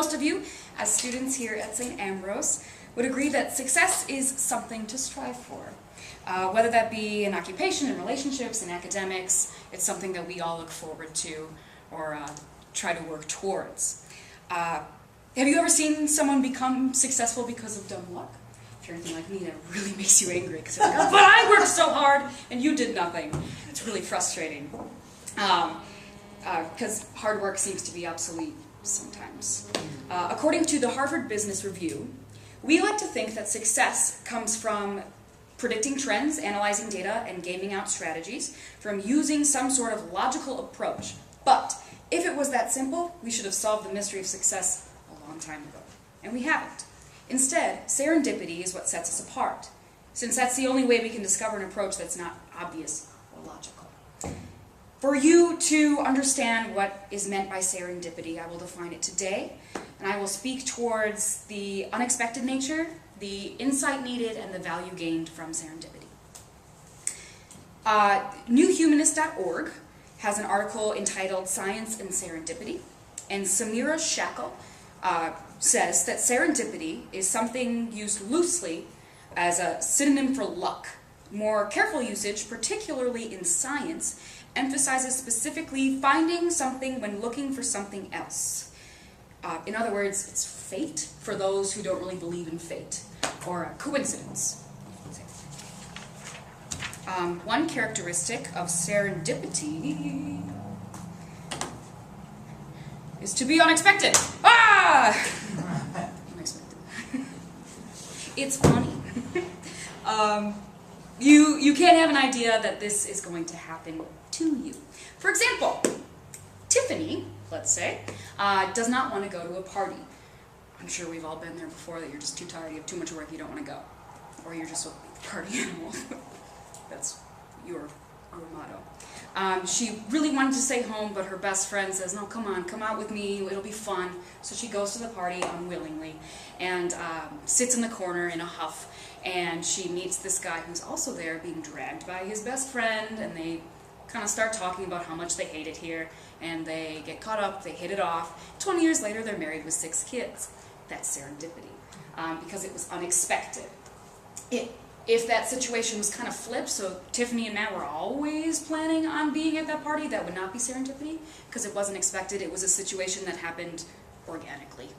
most of you, as students here at St. Ambrose, would agree that success is something to strive for. Whether that be in occupation, in relationships, in academics, it's something that we all look forward to or try to work towards. Have you ever seen someone become successful because of dumb luck? If you're anything like me, that really makes you angry because it's like, oh, but I worked so hard and you did nothing. It's really frustrating. Because hard work seems to be obsolete sometimes. According to the Harvard Business Review, we like to think that success comes from predicting trends, analyzing data, and gaming out strategies, from using some sort of logical approach. But if it was that simple, we should have solved the mystery of success a long time ago. And we haven't. Instead, serendipity is what sets us apart, since that's the only way we can discover an approach that's not obvious or logical. For you to understand what is meant by serendipity, I will define it today, and I will speak towards the unexpected nature, the insight needed, and the value gained from serendipity. Newhumanist.org has an article entitled Science and Serendipity, and Samira Shackle says that serendipity is something used loosely as a synonym for luck. More careful usage, particularly in science, emphasizes specifically finding something when looking for something else. In other words, it's fate for those who don't really believe in fate, or a coincidence. One characteristic of serendipity is to be unexpected. Ah! Unexpected. It's funny. You can't have an idea that this is going to happen to you. For example, Tiffany, let's say, does not want to go to a party. I'm sure we've all been there before, that you're just too tired, you have too much work, you don't want to go. Or you're just a party animal. That's your motto. She really wanted to stay home, but her best friend says, no, come on, come out with me, it'll be fun. So she goes to the party unwillingly and sits in the corner in a huff, and she meets this guy who's also there being dragged by his best friend, and they kind of start talking about how much they hate it here, and they get caught up, they hit it off. 20 years later, they're married with 6 kids. That's serendipity, because it was unexpected. If that situation was kind of flipped, so Tiffany and Matt were always planning on being at that party, that would not be serendipity, because it wasn't expected. It was a situation that happened organically.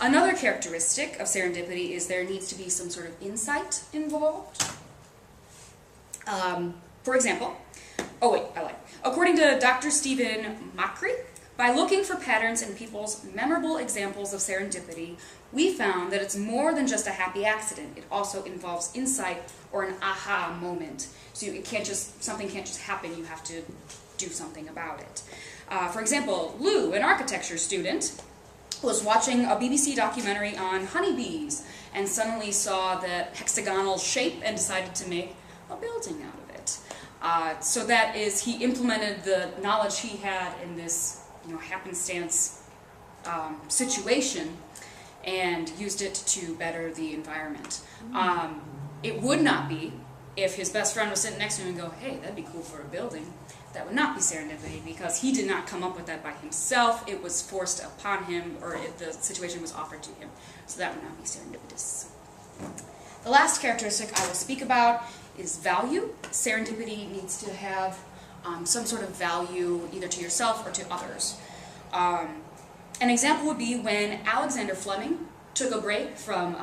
Another characteristic of serendipity is there needs to be some sort of insight involved. For example, according to Dr. Stephen Macri, by looking for patterns in people's memorable examples of serendipity, we found that it's more than just a happy accident. It also involves insight or an aha moment. So something can't just happen, you have to do something about it. For example, Lou, an architecture student, was watching a BBC documentary on honeybees and suddenly saw the hexagonal shape and decided to make a building out of it. So that is, he implemented the knowledge he had in this happenstance situation and used it to better the environment. It would not be if his best friend was sitting next to him and go, hey, that'd be cool for a building. That would not be serendipity, because he did not come up with that by himself. It was forced upon him, or the situation was offered to him. So that would not be serendipitous. The last characteristic I will speak about is value. Serendipity needs to have some sort of value either to yourself or to others. An example would be when Alexander Fleming took a break from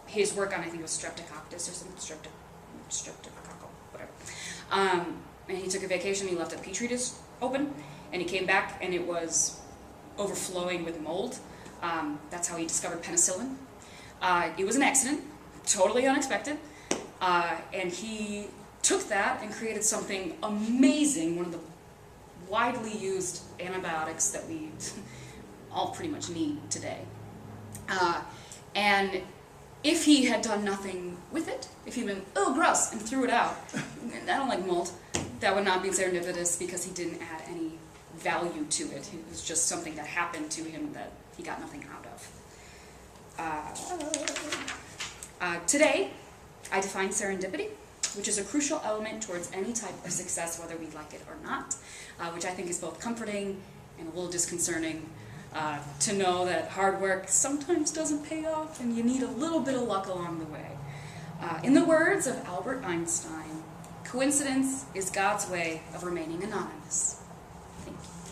his work on, I think it was Streptococcus or something, streptococcal, whatever. And he took a vacation, he left a petri dish open, and he came back and it was overflowing with mold. That's how he discovered penicillin. It was an accident, totally unexpected, and he took that and created something amazing, one of the widely used antibiotics that we all pretty much need today. And if he had done nothing with it, if he'd been, oh, gross, and threw it out, I don't like mold, that would not be serendipitous because he didn't add any value to it. It was just something that happened to him that he got nothing out of. Today, I define serendipity, which is a crucial element towards any type of success, whether we like it or not, which I think is both comforting and a little disconcerting to know that hard work sometimes doesn't pay off and you need a little bit of luck along the way. In the words of Albert Einstein, coincidence is God's way of remaining anonymous. Thank you.